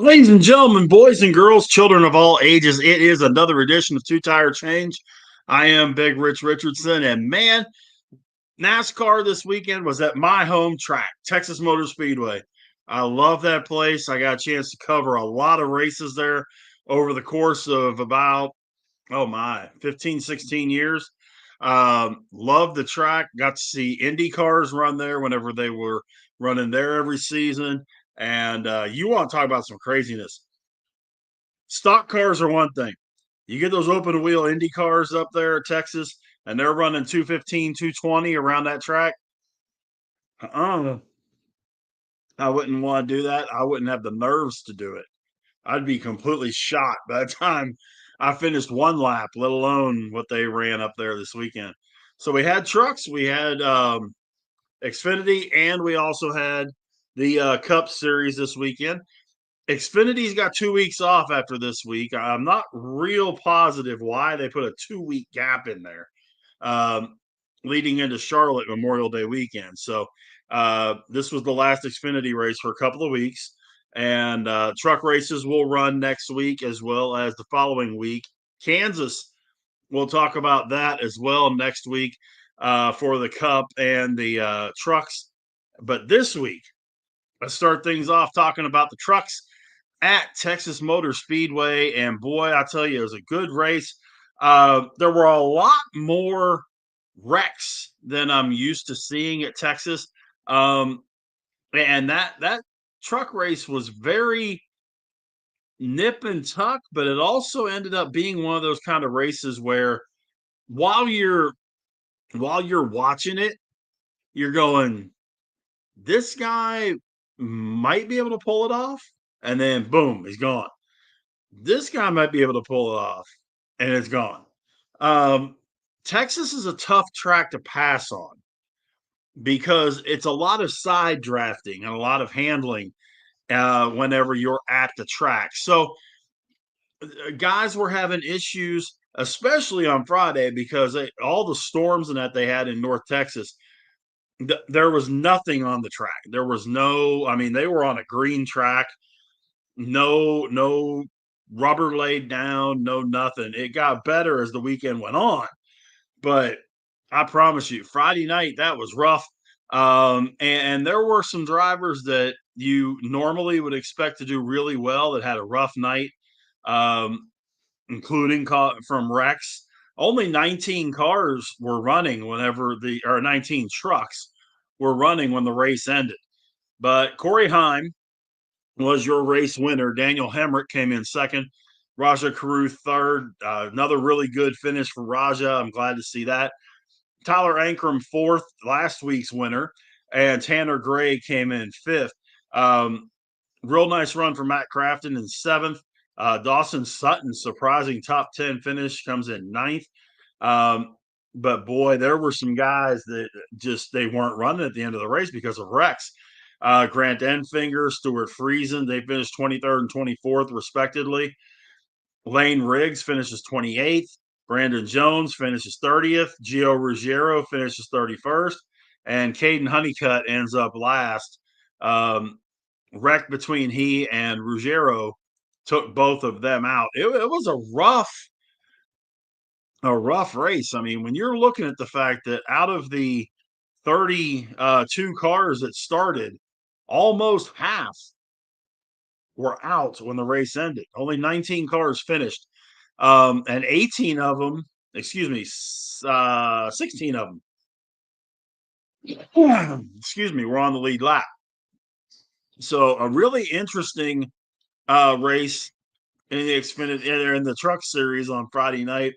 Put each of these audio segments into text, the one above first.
Ladies and gentlemen, boys and girls, children of all ages, it is another edition of Two Tire Change. I am Big Rich Richardson, and man, NASCAR this weekend was at my home track, Texas Motor Speedway. I love that place. I got a chance to cover a lot of races there over the course of about, 15, 16 years. Love the track. Got to see Indy cars run there whenever they were running there every season. And you want to talk about some craziness. Stock cars are one thing. You get those open wheel Indy cars up there at Texas, and they're running 215, 220 around that track. Uh-uh. I wouldn't want to do that. I wouldn't have the nerves to do it. I'd be completely shot by the time I finished one lap, let alone what they ran up there this weekend. So we had trucks, we had Xfinity, and we also had the Cup Series this weekend. Xfinity's got 2 weeks off after this week. I'm not real positive why they put a 2 week gap in there, um, leading into Charlotte Memorial Day weekend. So this was the last Xfinity race for a couple of weeks, and truck races will run next week as well as the following week. Kansas, we'll talk about that as well next week for the Cup and the trucks. But this week, let's start things off talking about the trucks at Texas Motor Speedway. And boy, I tell you, it was a good race. There were a lot more wrecks than I'm used to seeing at Texas. Um, and that truck race was very nip and tuck, but it also ended up being one of those kind of races where while you're watching it, you're going, this guy might be able to pull it off, and then boom, he's gone. This guy might be able to pull it off, and it's gone. Um, Texas is a tough track to pass on because it's a lot of side drafting and a lot of handling whenever you're at the track. So guys were having issues, especially on Friday, because all the storms and that they had in North Texas. There was nothing on the track. There was no. I mean, they were on a green track. No rubber laid down, no nothing. It got better as the weekend went on, but I promise you, Friday night that was rough. And there were some drivers that you normally would expect to do really well that had a rough night, um, including from Rex. Only 19 cars were running whenever or 19 trucks were running when the race ended. But Corey Heim was your race winner. Daniel Hemrick came in second. Raja Carew third. Another really good finish for Raja. I'm glad to see that. Tyler Ankrum fourth, last week's winner, and Tanner Gray came in fifth. Real nice run for Matt Crafton in seventh. Dawson Sutton, surprising top 10 finish, comes in ninth. But boy, there were some guys that just they weren't running at the end of the race because of wrecks. Grant Enfinger, Stuart Friesen, they finished 23rd and 24th, respectively. Lane Riggs finishes 28th. Brandon Jones finishes 30th. Gio Ruggiero finishes 31st. And Caden Honeycutt ends up last. Wreck between he and Ruggiero took both of them out. It was a rough race. I mean, when you're looking at the fact that out of the 32 cars that started, almost half were out when the race ended. Only 19 cars finished, and 18 of them, 16 of them, were on the lead lap. So a really interesting race in the Xfinity in the Truck Series on Friday night.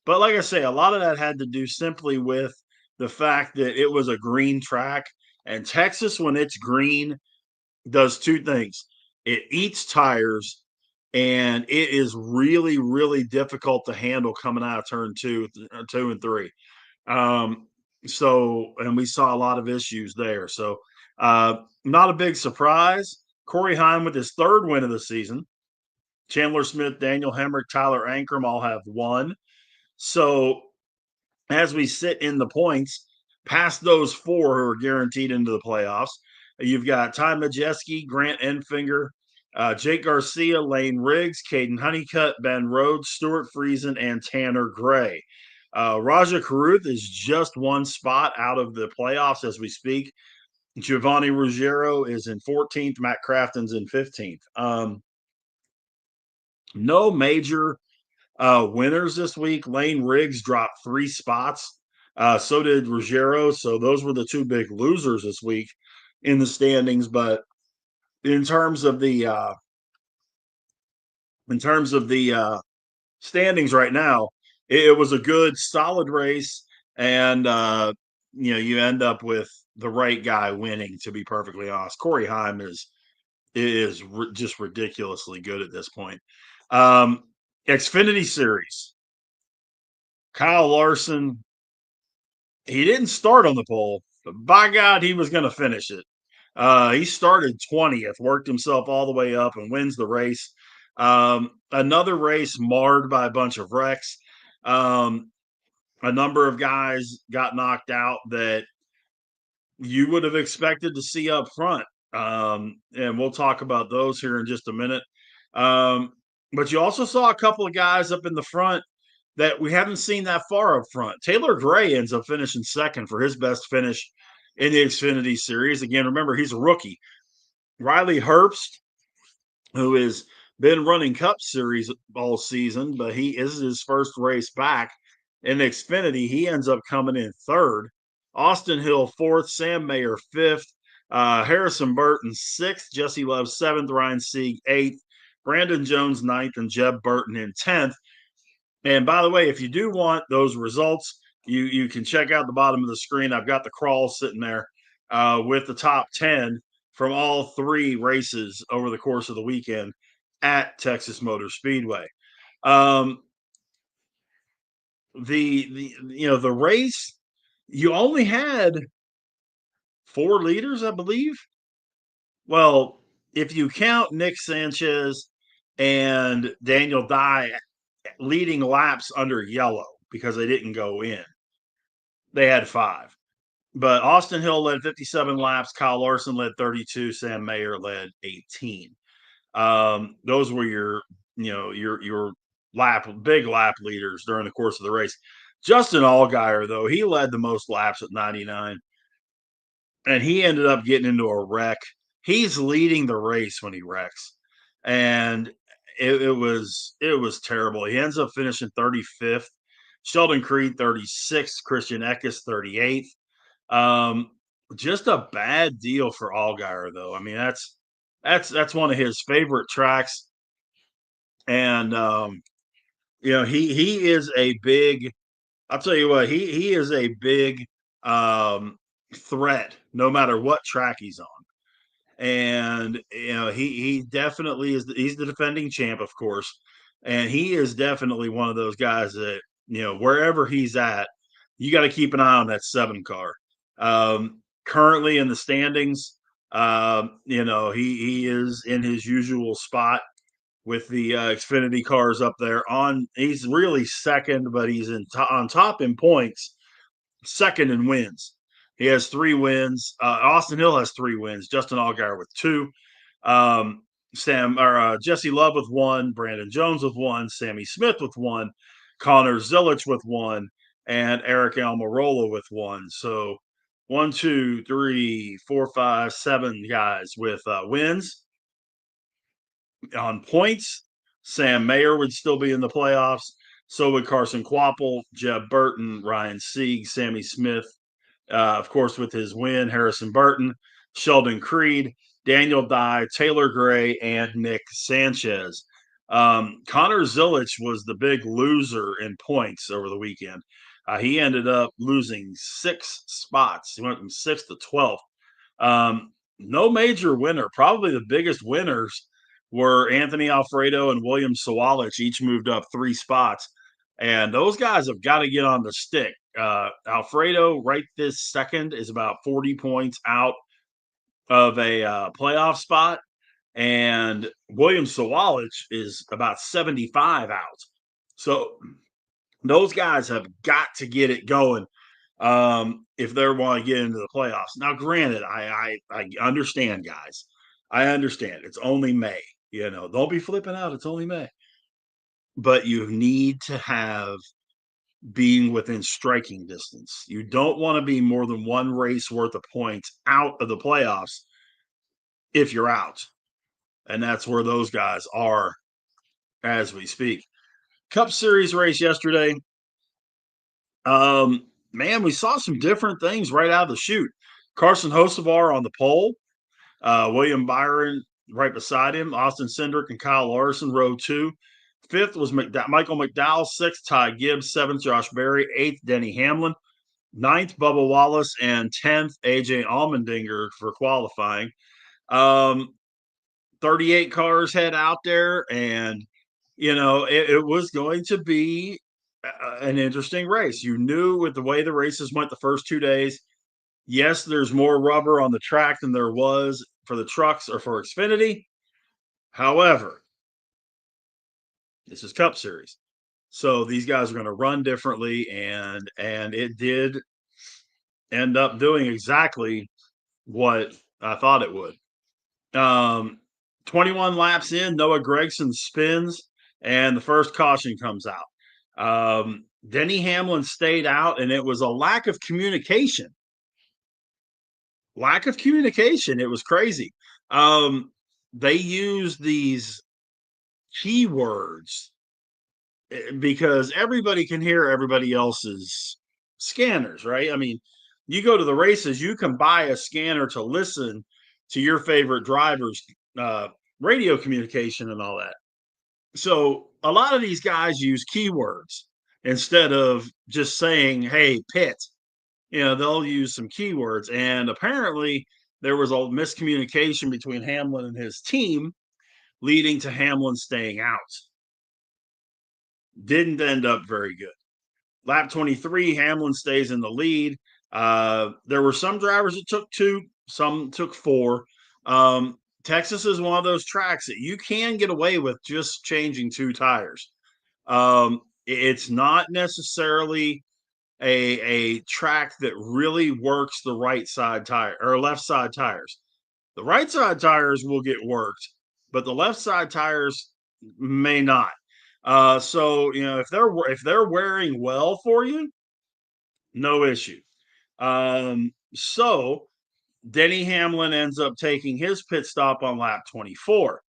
But like I say, a lot of that had to do simply with the fact that it was a green track, and Texas, when it's green, does two things. It eats tires, and it is really, really difficult to handle coming out of turn two and three. And we saw a lot of issues there. So, not a big surprise. Corey Heim with his third win of the season. Chandler Smith, Daniel Hemrick, Tyler Ankrum all have one. So, as we sit in the points, past those four who are guaranteed into the playoffs, you've got Ty Majeski, Grant Enfinger, Jake Garcia, Lane Riggs, Caden Honeycutt, Ben Rhodes, Stuart Friesen, and Tanner Gray. Raja Caruth is just one spot out of the playoffs as we speak. Giovanni Ruggiero is in 14th. Matt Crafton's in 15th. No major winners this week. Lane Riggs dropped 3 spots. So did Ruggiero. So those were the two big losers this week in the standings. But in terms of the standings right now, it was a good, solid race, and you end up with the right guy winning. To be perfectly honest, Corey Heim is just ridiculously good at this point. Xfinity Series, Kyle Larson, he didn't start on the pole, but by God, he was going to finish it. He started 20th, worked himself all the way up, and wins the race. Another race marred by a bunch of wrecks. A number of guys got knocked out that you would have expected to see up front. And we'll talk about those here in just a minute. But you also saw a couple of guys up in the front that we haven't seen that far up front. Taylor Gray ends up finishing second for his best finish in the Xfinity Series. Again, remember, he's a rookie. Riley Herbst, who has been running Cup Series all season, but he is his first race back in Xfinity. He ends up coming in third. Austin Hill fourth, Sam Mayer fifth, Harrison Burton sixth, Jesse Love seventh, Ryan Sieg eighth, Brandon Jones ninth, and Jeb Burton in 10th. And by the way, if you do want those results, you can check out the bottom of the screen. I've got the crawl sitting there with the top 10 from all 3 races over the course of the weekend at Texas Motor Speedway. The race, you only had 4 leaders, I believe. Well, if you count Nick Sanchez and Daniel Dye leading laps under yellow because they didn't go in, they had 5. But Austin Hill led 57 laps, Kyle Larson led 32, Sam Mayer led 18. Those were your big lap leaders during the course of the race. Justin Allgaier, though, he led the most laps at 99, and he ended up getting into a wreck. He's leading the race when he wrecks, and it was terrible. He ends up finishing 35th. Sheldon Creed 36th, Christian Eckes 38th. Just a bad deal for Allgaier, though. I mean, that's one of his favorite tracks, and he is a big. I'll tell you what, he is a big threat no matter what track he's on. And he definitely is. He's the defending champ, of course, and he is definitely one of those guys that wherever he's at, you got to keep an eye on that 7 car. Currently in the standings, he is in his usual spot with the Xfinity cars up there. He's really second, but he's on top in points, second in wins. He has 3 wins. Austin Hill has 3 wins. Justin Allgaier with 2. Jesse Love with 1. Brandon Jones with 1. Sammy Smith with 1. Connor Zilich with 1. And Eric Almirola with 1. So 1, 2, 3, 4, 5, 7 guys with wins. On points, Sam Mayer would still be in the playoffs. So would Carson Kvapil, Jeb Burton, Ryan Sieg, Sammy Smith, of course, with his win, Harrison Burton, Sheldon Creed, Daniel Dye, Taylor Gray, and Nick Sanchez. Connor Zilich was the big loser in points over the weekend. He ended up losing 6 spots. He went from 6th to 12th. No major winner. Probably the biggest winners were Anthony Alfredo and William Sawalich. Each moved up 3 spots. And those guys have got to get on the stick. Alfredo, right this second, is about 40 points out of a playoff spot. And William Sawalich is about 75 out. So those guys have got to get it going if they want to get into the playoffs. Now, granted, I understand, guys. I understand. It's only May. Don't be flipping out. It's only May. But you need to have being within striking distance. You don't want to be more than one race worth of points out of the playoffs if you're out. And that's where those guys are as we speak. Cup Series race yesterday. Man, we saw some different things right out of the chute. Carson Hocevar on the pole, William Byron right beside him, Austin Cindric and Kyle Larson, row two. Fifth was Michael McDowell. Sixth, Ty Gibbs. Seventh, Josh Berry. Eighth, Denny Hamlin. Ninth, Bubba Wallace. And 10th, AJ Allmendinger for qualifying. 38 cars head out there, and it was going to be an interesting race. You knew with the way the races went the first 2 days, yes, there's more rubber on the track than there was for the trucks or for Xfinity. However, this is Cup Series, so these guys are going to run differently, and it did end up doing exactly what I thought it would. 21 laps in, Noah Gragson spins, and the first caution comes out. Denny Hamlin stayed out, and it was a lack of communication. It was crazy. They used these keywords because everybody can hear everybody else's scanners, right? I mean, you go to the races, you can buy a scanner to listen to your favorite drivers' radio communication and all that. So a lot of these guys use keywords instead of just saying, hey, pit. They'll use some keywords. And apparently there was a miscommunication between Hamlin and his team, leading to Hamlin staying out. Didn't end up very good. Lap 23, Hamlin stays in the lead. There were some drivers that took 2, some took 4. Texas is one of those tracks that you can get away with just changing 2 tires. It's not necessarily a track that really works the right side tire or left side tires. The right side tires will get worked, but the left side tires may not. So if they're wearing well for you, no issue. So Denny Hamlin ends up taking his pit stop on lap 24.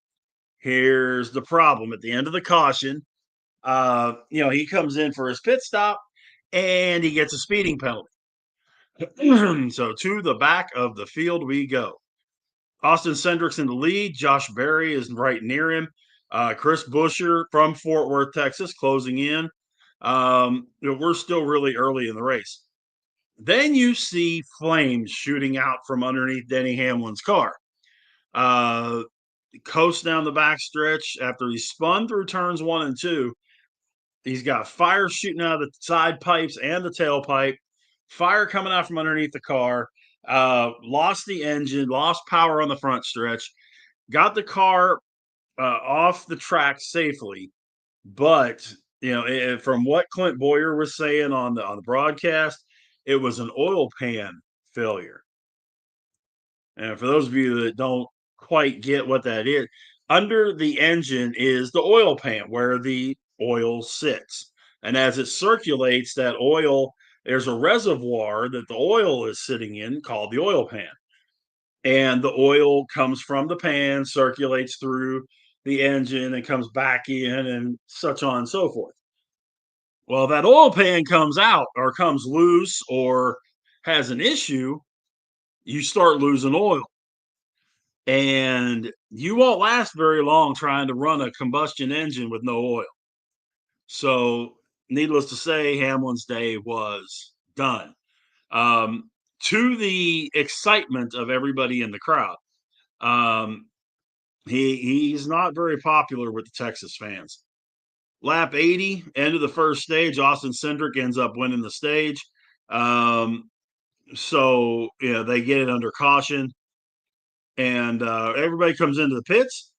Here's the problem. At the end of the caution, he comes in for his pit stop and he gets a speeding penalty. So to the back of the field we go. Austin Cindric's in the lead. Josh Berry is right near him. Chris Buescher from Fort Worth, Texas, closing in. We're still really early in the race. Then you see flames shooting out from underneath Denny Hamlin's car. Coast down the backstretch after he spun through turns 1 and 2. He's got fire shooting out of the side pipes and the tailpipe. Fire coming out from underneath the car. Lost the engine, lost power on the front stretch. Got the car off the track safely, but from what Clint Boyer was saying on the broadcast, it was an oil pan failure. And for those of you that don't quite get what that is, under the engine is the oil pan where the oil sits. And as it circulates that oil, there's a reservoir that the oil is sitting in called the oil pan. And the oil comes from the pan, circulates through the engine and comes back in and such on and so forth. Well, that oil pan comes out or comes loose or has an issue, you start losing oil. And you won't last very long trying to run a combustion engine with no oil. So, needless to say, Hamlin's day was done. To the excitement of everybody in the crowd. He's not very popular with the Texas fans. Lap 80, end of the first stage, Austin Cindric ends up winning the stage. So they get it under caution. And everybody comes into the pits.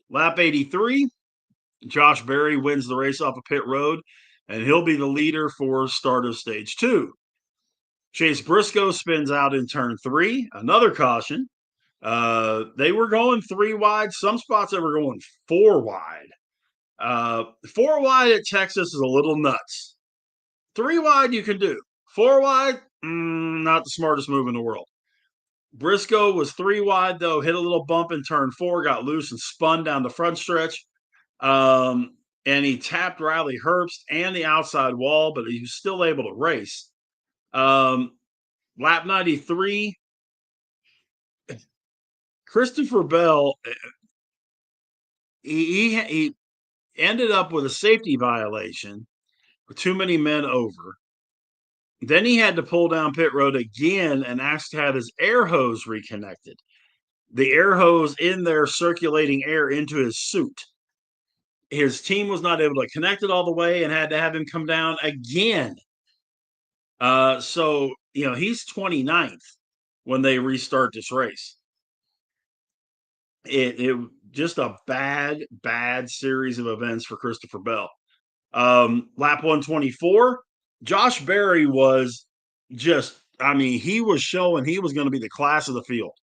Lap 83, Josh Berry wins the race off of pit road, and he'll be the leader for start of stage 2. Chase Briscoe spins out in turn 3, another caution. They were going 3 wide. Some spots they were going 4 wide. 4 wide at Texas is a little nuts. 3 wide you can do. 4 wide, not the smartest move in the world. Briscoe was 3 wide though, hit a little bump in turn 4, got loose and spun down the front stretch. And he tapped Riley Herbst and the outside wall, but he was still able to race. Lap 93, Christopher Bell, he ended up with a safety violation with too many men over. Then he had to pull down pit road again and ask to have his air hose reconnected. The air hose in there circulating air into his suit. His team was not able to connect it all the way and had to have him come down again. So, he's 29th when they restart this race. It just a bad series of events for Christopher Bell. Lap 124, Josh Berry was he was showing he was going to be the class of the field.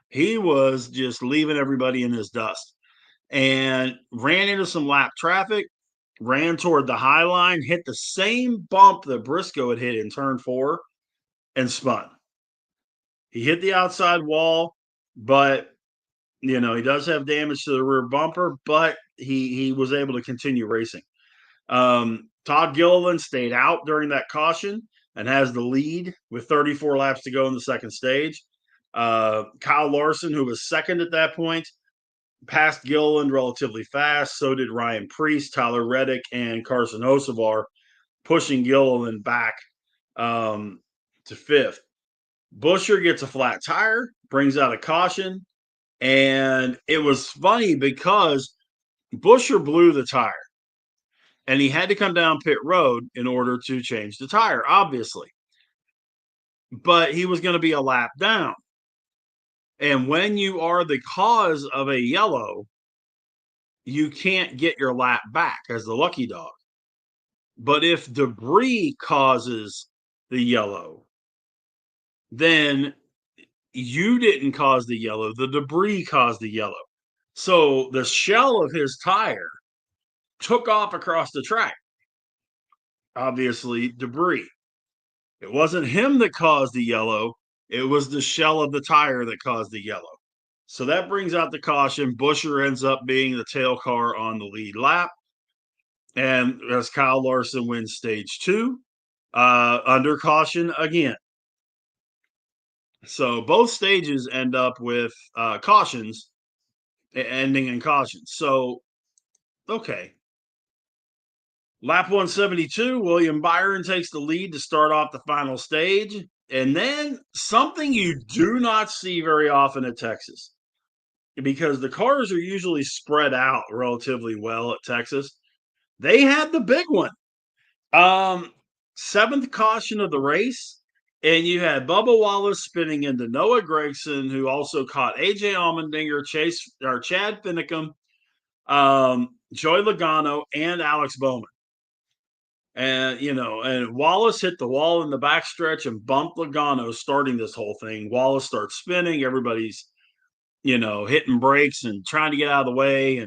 He was just leaving everybody in his dust and ran into some lap traffic, ran toward the high line, hit the same bump that Briscoe had hit in turn 4 and spun. He hit the outside wall, but he does have damage to the rear bumper, but he was able to continue racing. Todd Gilliland stayed out during that caution and has the lead with 34 laps to go in the second stage. Kyle Larson, who was second at that point, passed Gilliland relatively fast. So did Ryan Preece, Tyler Reddick, and Carson Hocevar, pushing Gilliland back to fifth. Buescher gets a flat tire, brings out a caution, and it was funny because Buescher blew the tire, and he had to come down pit road in order to change the tire, obviously. But he was going to be a lap down. And when you are the cause of a yellow, you can't get your lap back as the lucky dog. But if debris causes the yellow, then you didn't cause the yellow, the debris caused the yellow. So the shell of his tire took off across the track. Obviously, debris. It wasn't him that caused the yellow. It was the shell of the tire that caused the yellow. So that brings out the caution. Buescher ends up being the tail car on the lead lap. And as Kyle Larson wins stage 2, under caution again. So both stages end up with cautions, ending in cautions. So, okay. Lap 172, William Byron takes the lead to start off the final stage. And then something you do not see very often at Texas, because the cars are usually spread out relatively well at Texas. They had the big one. Seventh caution of the race, and you had Bubba Wallace spinning into Noah Gragson, who also caught AJ Allmendinger, Chad Finicum, Joey Logano, and Alex Bowman. And and Wallace hit the wall in the backstretch and bumped Logano, starting this whole thing. Wallace starts spinning, everybody's hitting brakes and trying to get out of the way,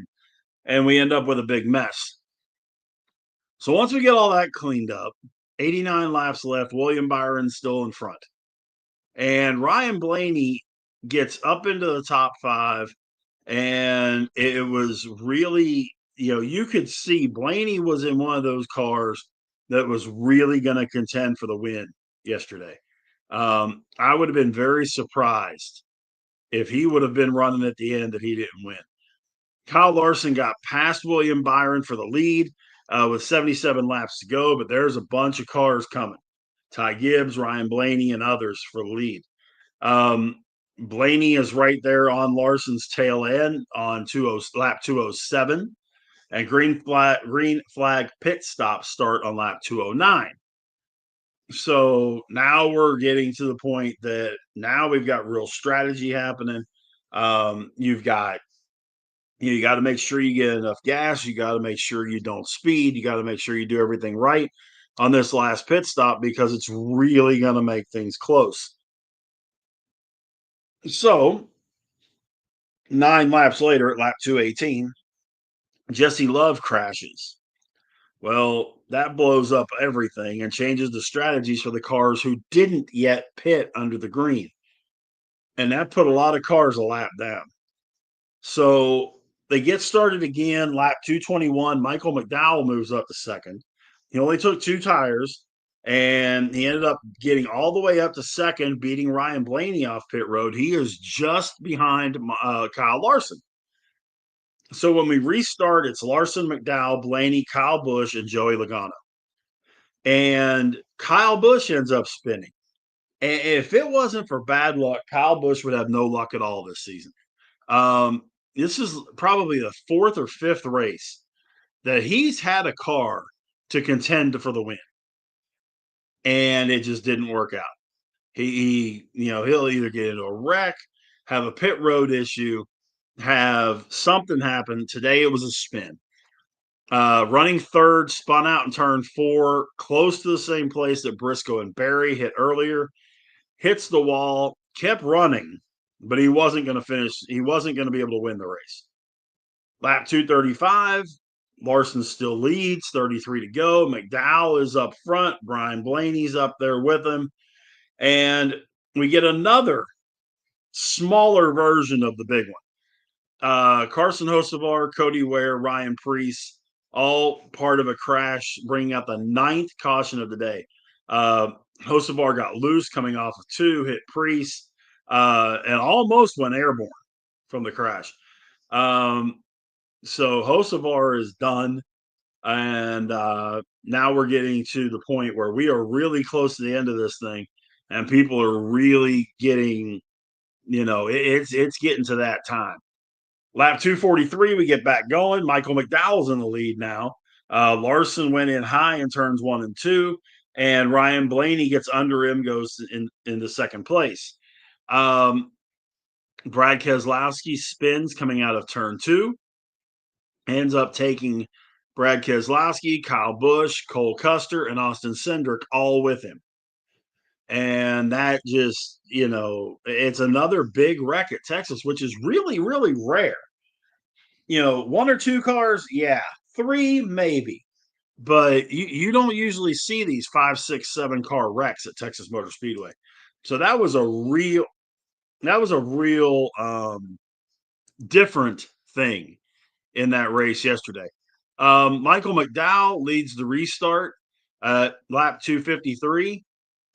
and we end up with a big mess. So once we get all that cleaned up, 89 laps left, William Byron's still in front. And Ryan Blaney gets up into the top 5, and it was really, you could see Blaney was in one of those cars that was really going to contend for the win yesterday. I would have been very surprised if he would have been running at the end that he didn't win. Kyle Larson got past William Byron for the lead with 77 laps to go, but there's a bunch of cars coming. Ty Gibbs, Ryan Blaney, and others for the lead. Blaney is right there on Larson's tail end on lap 207, and green flag pit stop start on lap 209. So now we're getting to the point that now we've got real strategy happening. You've got you got to make sure you get enough gas. You got to make sure you don't speed. You got to make sure you do everything right on this last pit stop, because it's really going to make things close. So 9 laps later, at lap 218, Jesse Love crashes. Well, that blows up everything and changes the strategies for the cars who didn't yet pit under the green. And that put a lot of cars a lap down. So they get started again. Lap 221, Michael McDowell moves up to second. He only took 2 tires, and he ended up getting all the way up to second, beating Ryan Blaney off pit road. He is just behind Kyle Larson. So when we restart, it's Larson, McDowell, Blaney, Kyle Busch, and Joey Logano. And Kyle Busch ends up spinning. And if it wasn't for bad luck, Kyle Busch would have no luck at all this season. This is probably the 4th or 5th race that he's had a car to contend for the win, and it just didn't work out. He'll either get into a wreck, have a pit road issue, have something happen. Today it was a spin. Running third, spun out in turn 4, close to the same place that Briscoe and Barry hit earlier, hits the wall, kept running, but he wasn't going to finish. He wasn't going to be able to win the race. Lap 235, Larson still leads, 33 to go. McDowell is up front. Brian Blaney's up there with him. And we get another smaller version of the big one. Carson Hocevar, Cody Ware, Ryan Preece, all part of a crash, bringing out the 9th caution of the day. Hocevar got loose coming off of 2, hit Preece, and almost went airborne from the crash. So Hocevar is done. And now we're getting to the point where we are really close to the end of this thing, and people are really getting, it's getting to that time. Lap 243, we get back going. Michael McDowell's in the lead now. Larson went in high in turns 1 and 2, and Ryan Blaney gets under him, goes into second place. Brad Keselowski spins coming out of turn 2, ends up taking Brad Keselowski, Kyle Busch, Cole Custer, and Austin Cindric all with him. And that just, it's another big wreck at Texas, which is really, really rare. 1 or 2 cars, yeah, 3 maybe. But you don't usually see these 5, 6, 7 car wrecks at Texas Motor Speedway. So that was a real different thing in that race yesterday. Michael McDowell leads the restart at lap 253.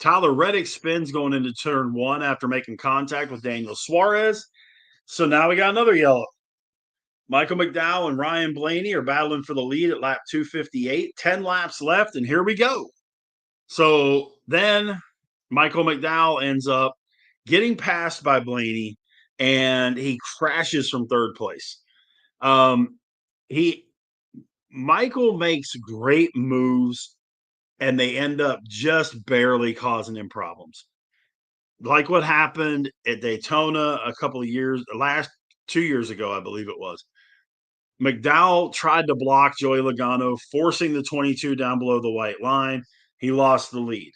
Tyler Reddick spins going into turn 1 after making contact with Daniel Suarez. So now we got another yellow. Michael McDowell and Ryan Blaney are battling for the lead at lap 258. 10 laps left, and here we go. So then Michael McDowell ends up getting passed by Blaney, and he crashes from third place. Michael makes great moves, and they end up just barely causing him problems. Like what happened at Daytona a couple of years, 2 years ago, I believe it was. McDowell tried to block Joey Logano, forcing the 22 down below the white line. He lost the lead.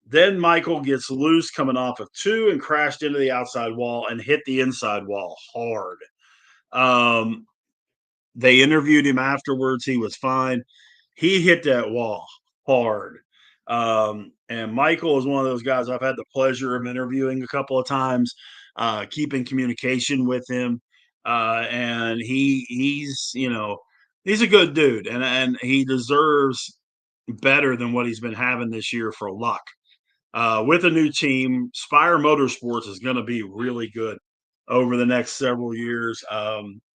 Then Michael gets loose coming off of 2 and crashed into the outside wall and hit the inside wall hard. They interviewed him afterwards. He was fine. He hit that wall hard. And Michael is one of those guys I've had the pleasure of interviewing a couple of times, keeping communication with him. And he's a good dude, and he deserves better than what he's been having this year for luck. With a new team, Spire Motorsports is going to be really good over the next several years.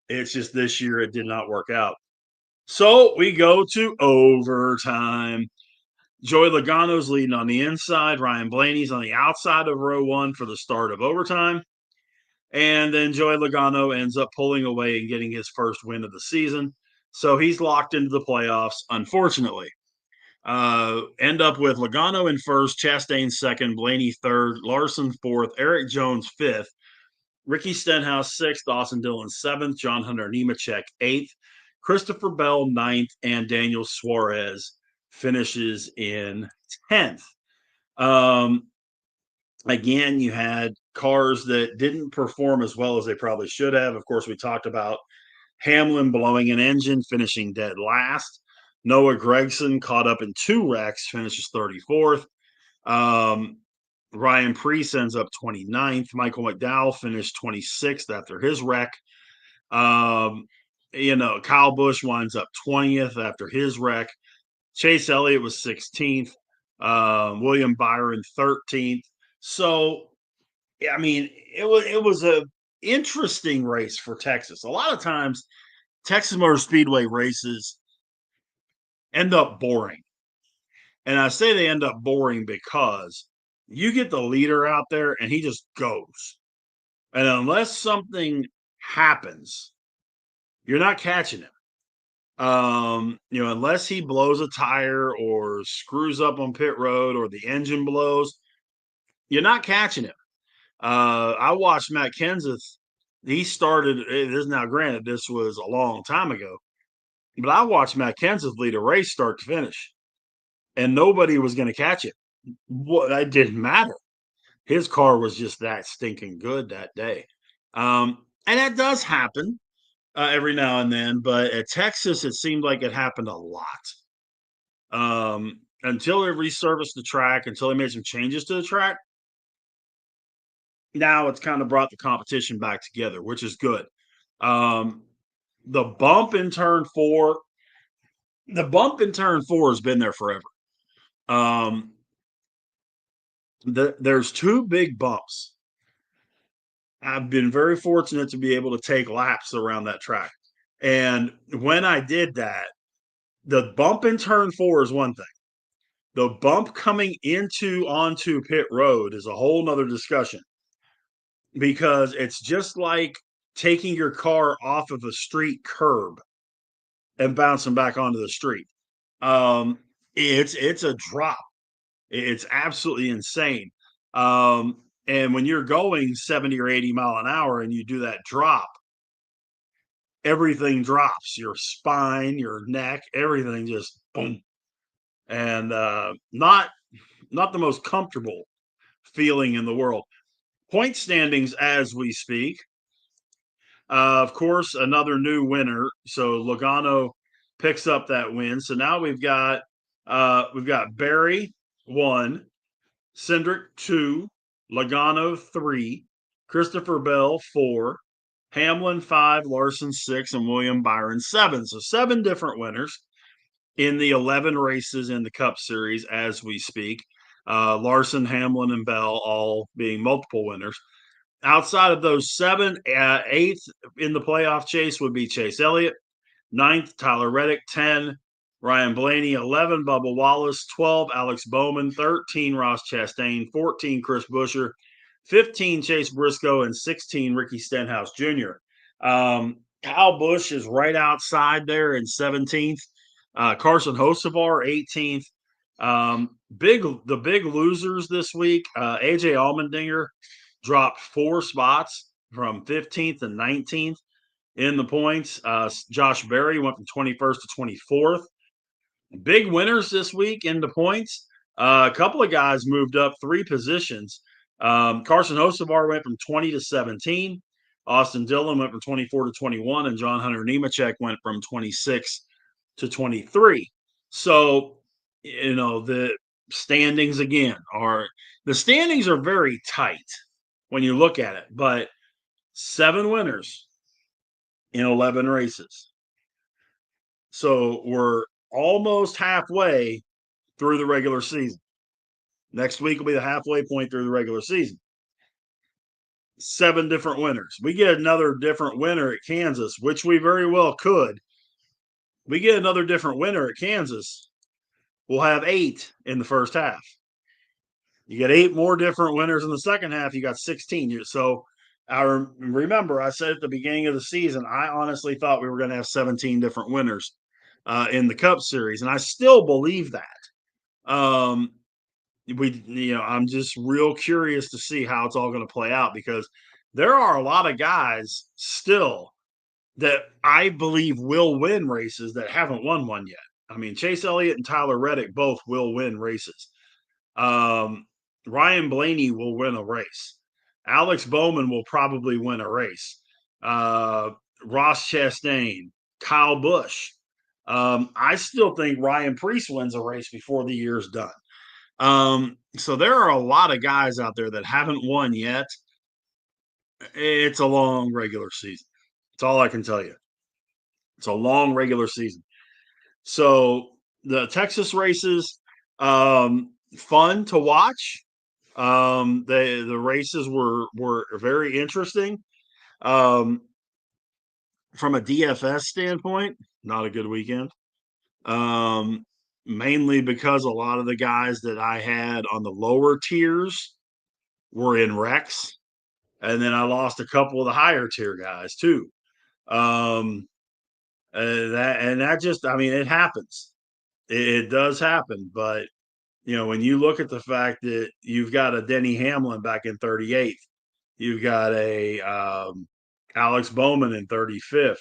It's just this year it did not work out. So we go to overtime. Joey Logano's leading on the inside. Ryan Blaney's on the outside of row 1 for the start of overtime. And then Joey Logano ends up pulling away and getting his first win of the season. So he's locked into the playoffs, unfortunately. End up with Logano in first, Chastain second, Blaney third, Larson fourth, Eric Jones fifth, Ricky Stenhouse sixth, Austin Dillon seventh, John Hunter Nemechek eighth, Christopher Bell ninth, and Daniel Suarez finishes in 10th. Again, you had cars that didn't perform as well as they probably should have. Of course, we talked about Hamlin blowing an engine, finishing dead last. Noah Gragson caught up in 2 wrecks, finishes 34th. Um, Ryan Preece ends up 29th. Michael McDowell finished 26th after his wreck. Um, Kyle Busch winds up 20th after his wreck. Chase Elliott was 16th. William Byron 13th. So, I mean, it was a interesting race for Texas. A lot of times, Texas Motor Speedway races end up boring. And I say they end up boring because you get the leader out there and he just goes. And unless something happens, you're not catching him. Unless he blows a tire or screws up on pit road or the engine blows, you're not catching him. I watched Matt Kenseth. He started, this now granted, this was a long time ago, but I watched Matt Kenseth lead a race start to finish, and nobody was going to catch it. That didn't matter. His car was just that stinking good that day. And that does happen every now and then, but at Texas, it seemed like it happened a lot. Until they resurfaced the track, until they made some changes to the track, now it's kind of brought the competition back together, which is good. The bump in turn four has been there forever. There's 2 big bumps. I've been very fortunate to be able to take laps around that track. And when I did that, the bump in turn 4 is one thing. The bump coming onto pit road is a whole nother discussion, because it's just like taking your car off of a street curb and bouncing back onto the street. It's a drop. It's absolutely insane. And when you're going 70 or 80 mile an hour and you do that drop, everything drops. Your spine, your neck, everything just boom. And not the most comfortable feeling in the world. Point standings as we speak. Of course, another new winner. So Logano picks up that win. So now we've got Barry 1, Cindric 2, Logano 3, Christopher Bell 4, Hamlin 5, Larson 6, and William Byron 7. So 7 different winners in the 11 races in the Cup Series as we speak. Larson, Hamlin, and Bell all being multiple winners. Outside of those 7, 8th in the playoff chase would be Chase Elliott. 9th, Tyler Reddick. 10, Ryan Blaney. 11, Bubba Wallace. 12, Alex Bowman. 13, Ross Chastain. 14, Chris Buescher. 15, Chase Briscoe. And 16, Ricky Stenhouse Jr. Kyle Busch is right outside there in 17th. Carson Hocevar, 18th. The big losers this week, AJ Allmendinger dropped 4 spots from 15th and 19th in the points. Josh Berry went from 21st to 24th. Big winners this week in the points. A couple of guys moved up 3 positions. Carson Hocevar went from 20 to 17. Austin Dillon went from 24 to 21, and John Hunter Nemechek went from 26 to 23. So, the standings again are very tight when you look at it, but 7 winners in 11 races. So we're almost halfway through the regular season. Next week will be the halfway point through the regular season. 7 different winners. We get another different winner at Kansas, which we very well could. We get another different winner at Kansas, we'll have 8 in the first half. You get 8 more different winners in the second half, you got 16. So I remember I said at the beginning of the season, I honestly thought we were going to have 17 different winners in the Cup Series, and I still believe that. I'm just real curious to see how it's all going to play out, because there are a lot of guys still that I believe will win races that haven't won one yet. I mean, Chase Elliott and Tyler Reddick both will win races. Ryan Blaney will win a race. Alex Bowman will probably win a race. Uh, Ross Chastain, Kyle Busch. I still think Ryan Preece wins a race before the year's done. So there are a lot of guys out there that haven't won yet. It's a long regular season. That's all I can tell you. It's a long regular season. So the Texas races, fun to watch. The races were very interesting. Um, from a DFS standpoint, not a good weekend. Um, Mainly because a lot of the guys that I had on the lower tiers were in wrecks, and then I lost a couple of the higher tier guys too. Um, that just, I mean, it happens. It does happen, but when you look at the fact that you've got a Denny Hamlin back in 38th, you've got a Alex Bowman in 35th.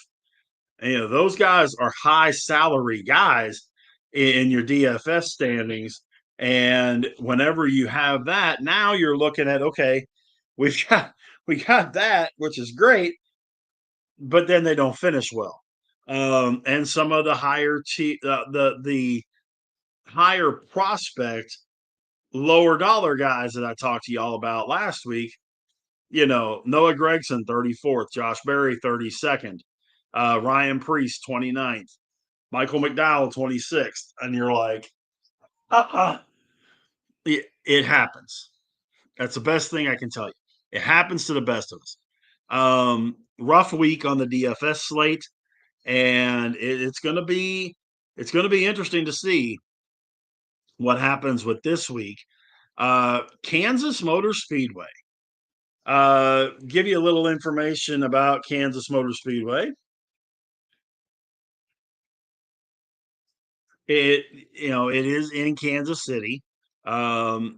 And, those guys are high salary guys in your DFS standings. And whenever you have that, now you're looking at, okay, we've got we got that, which is great, but then they don't finish well. And some of the the higher prospect, lower dollar guys that I talked to y'all about last week, Noah Gregson, 34th, Josh Berry, 32nd, Ryan Preece, 29th, Michael McDowell, 26th. And you're like, it happens. That's the best thing I can tell you. It happens to the best of us. Rough week on the DFS slate, and it's going to be interesting to see what happens with this week. Kansas Motor Speedway. Give you a little information about Kansas Motor Speedway. It is in Kansas City, and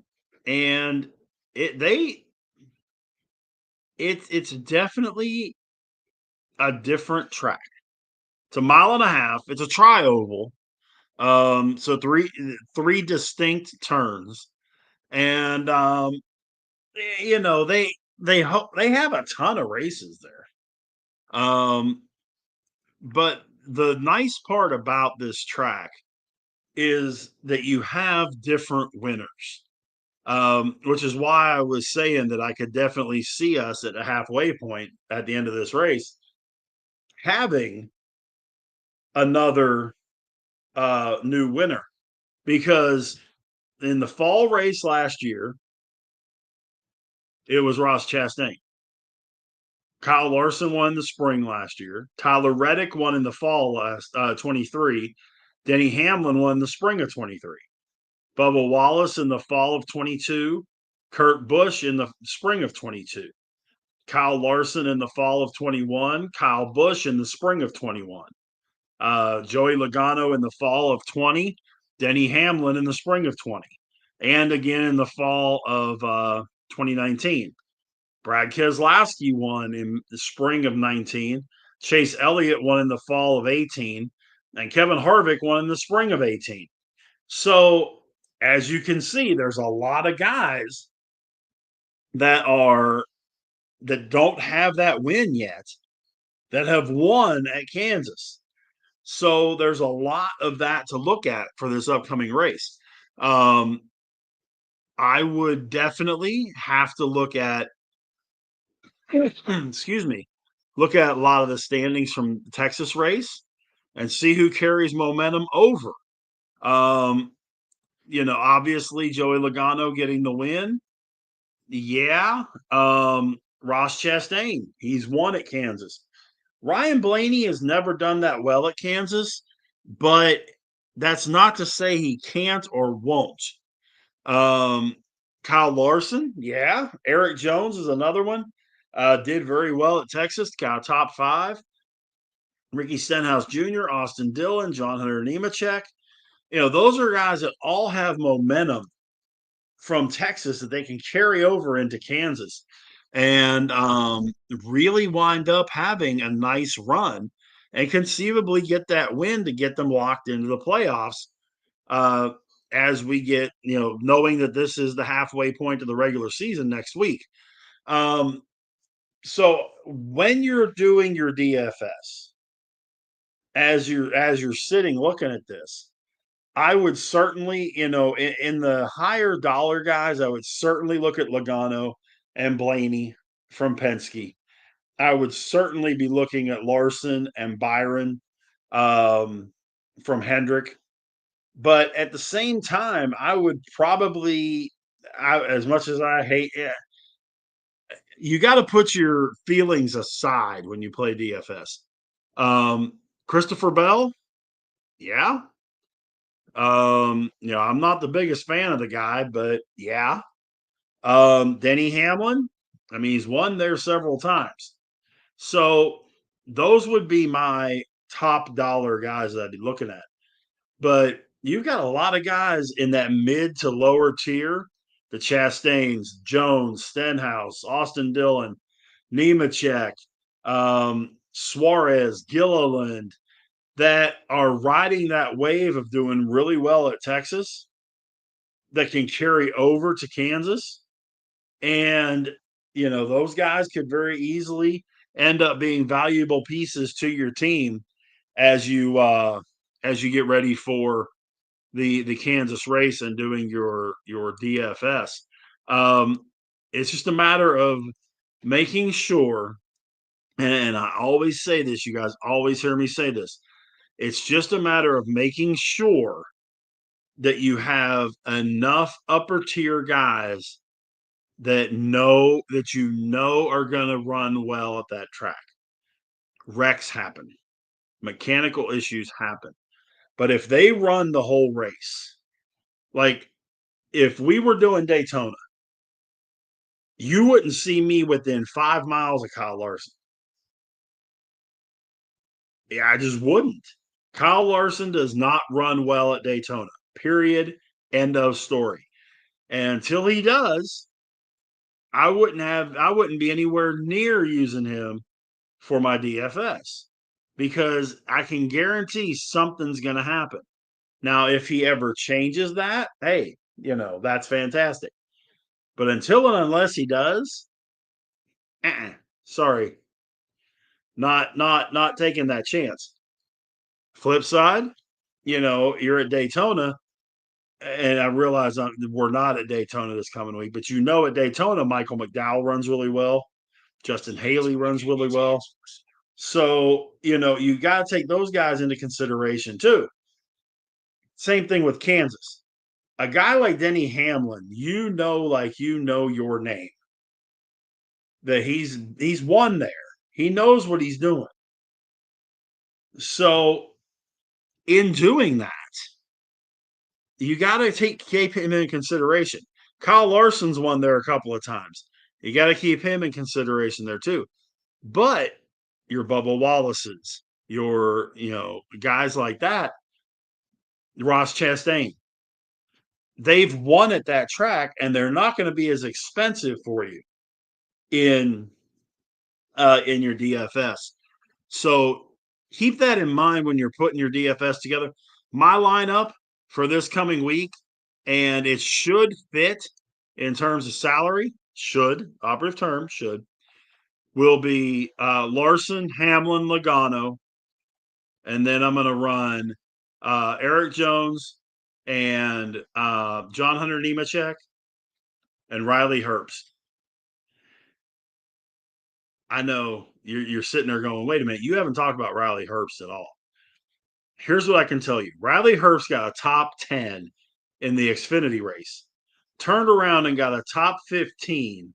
it's definitely a different track. It's a mile and a half. It's a tri-oval. So three distinct turns, and they have a ton of races there. But the nice part about this track is that you have different winners, which is why I was saying that I could definitely see us at a halfway point at the end of this race having another new winner, because in the fall race last year, it was Ross Chastain. Kyle Larson won the spring last year. Tyler Reddick won in the fall last 23. Denny Hamlin won the spring of 23. Bubba Wallace in the fall of 22. Kurt Busch in the spring of 22. Kyle Larson in the fall of 21. Kyle Busch in the spring of 21. Joey Logano in the fall of 20. Denny Hamlin in the spring of 20. And again in the fall of 2019. Brad Keselowski won in the spring of 19. Chase Elliott won in the fall of 18. And Kevin Harvick won in the spring of 18. So, as you can see, there's a lot of guys that don't have that win yet that have won at Kansas. So there's a lot of that to look at for this upcoming race. I would definitely have to look at excuse me, look at a lot of the standings from the Texas race and see who carries momentum over. Obviously Joey Logano getting the win. Yeah. Ross Chastain, he's won at Kansas. Ryan Blaney has never done that well at Kansas, but that's not to say he can't or won't. Kyle Larson, yeah. Eric Jones is another one. Did very well at Texas, got top 5. Ricky Stenhouse Jr., Austin Dillon, John Hunter Nemechek. Those are guys that all have momentum from Texas that they can carry over into Kansas and really wind up having a nice run and conceivably get that win to get them locked into the playoffs as we get, knowing that this is the halfway point of the regular season next week. Um, so when you're doing your DFS, as you're sitting looking at this, I would certainly, in the higher dollar guys, I would certainly look at Logano and Blaney from Penske. I would certainly be looking at Larson and Byron um, from Hendrick. But at the same time, I would probably, as much as I hate it, you got to put your feelings aside when you play DFS. Christopher Bell, yeah. I'm not the biggest fan of the guy, but yeah. Denny Hamlin, I mean, he's won there several times. So those would be my top dollar guys that I'd be looking at. But you've got a lot of guys in that mid to lower tier, the Chastains, Jones, Stenhouse, Austin Dillon, Nemechek, Suarez, Gilliland, that are riding that wave of doing really well at Texas that can carry over to Kansas. And, those guys could very easily end up being valuable pieces to your team as you get ready for the Kansas race and doing your DFS. Um, it's just a matter of making sure, and I always say this, you guys always hear me say this. It's just a matter of making sure that you have enough upper tier guys that are going to run well at that track. Wrecks happen, mechanical issues happen. But if they run the whole race, like if we were doing Daytona, you wouldn't see me within 5 miles of Kyle Larson. Yeah, I just wouldn't. Kyle Larson does not run well at Daytona. Period. End of story. And until he does, I wouldn't be anywhere near using him for my DFS because I can guarantee something's going to happen. Now, if he ever changes that, hey, that's fantastic. But until and unless he does, sorry, not taking that chance. Flip side, you're at Daytona, and I realize we're not at Daytona this coming week, but at Daytona, Michael McDowell runs really well. Justin Haley runs really well. So, you got to take those guys into consideration too. Same thing with Kansas. A guy like Denny Hamlin, like your name, that he's won there. He knows what he's doing. So, in doing that, you got to keep him in consideration. Kyle Larson's won there a couple of times. You got to keep him in consideration there too. But your Bubba Wallaces, your guys like that, Ross Chastain, they've won at that track, and they're not going to be as expensive for you in your DFS. So keep that in mind when you're putting your DFS together. My lineup for this coming week, and it should fit in terms of salary, operative term, will be Larson, Hamlin, Logano, and then I'm going to run Eric Jones and John Hunter Nemechek and Riley Herbst. I know you're sitting there going, wait a minute, you haven't talked about Riley Herbst at all. Here's what I can tell you. Riley Herbst got a top 10 in the Xfinity race, turned around and got a top 15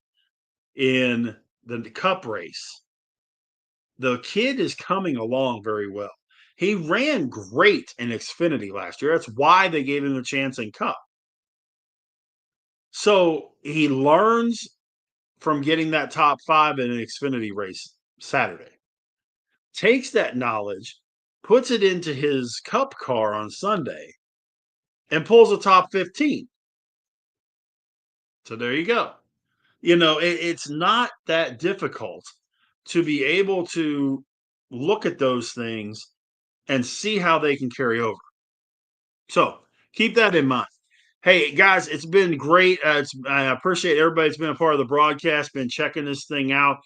in the Cup race. The kid is coming along very well. He ran great in Xfinity last year. That's why they gave him a chance in Cup. So he learns from getting that top 5 in an Xfinity race Saturday, takes that knowledge, puts it into his Cup car on Sunday, and pulls a top 15. So there you go. It's not that difficult to be able to look at those things and see how they can carry over. So keep that in mind. Hey guys, it's been great. I appreciate everybody that's been a part of the broadcast, been checking this thing out.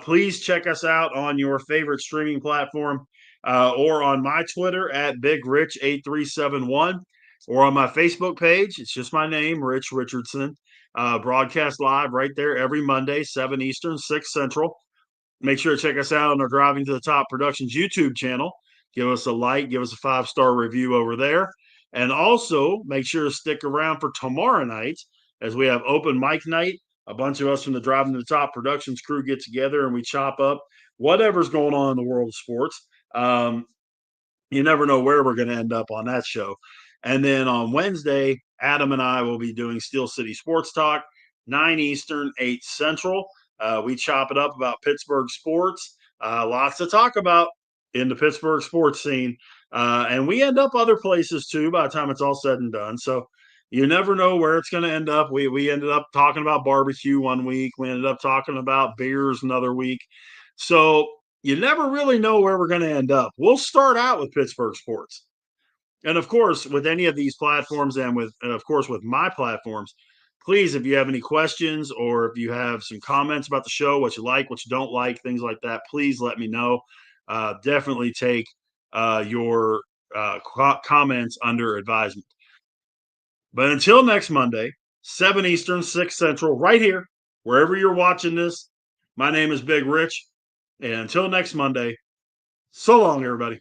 Please check us out on your favorite streaming platform, or on my Twitter at BigRich8371, or on my Facebook page. It's just my name, Rich Richardson. Broadcast live right there every Monday, 7 Eastern, 6 Central. Make sure to check us out on our Driving to the Top Productions YouTube channel. Give us a like, give us a 5-star review over there. And also make sure to stick around for tomorrow night as we have open mic night. A bunch of us from the Driving to the Top Productions crew get together and we chop up whatever's going on in the world of sports. You never know where we're going to end up on that show. And then on Wednesday, Adam and I will be doing Steel City Sports Talk, 9 Eastern, 8 Central. We chop it up about Pittsburgh sports. Lots to talk about in the Pittsburgh sports scene. And we end up other places too by the time it's all said and done. So you never know where it's going to end up. We ended up talking about barbecue one week. We ended up talking about beers another week. So you never really know where we're going to end up. We'll start out with Pittsburgh sports. And of course, with any of these platforms and of course, with my platforms, please, if you have any questions or if you have some comments about the show, what you like, what you don't like, things like that, please let me know. Definitely take your comments under advisement. But until next Monday, 7 Eastern, 6 Central, right here, wherever you're watching this, my name is Big Rich. And until next Monday, so long, everybody.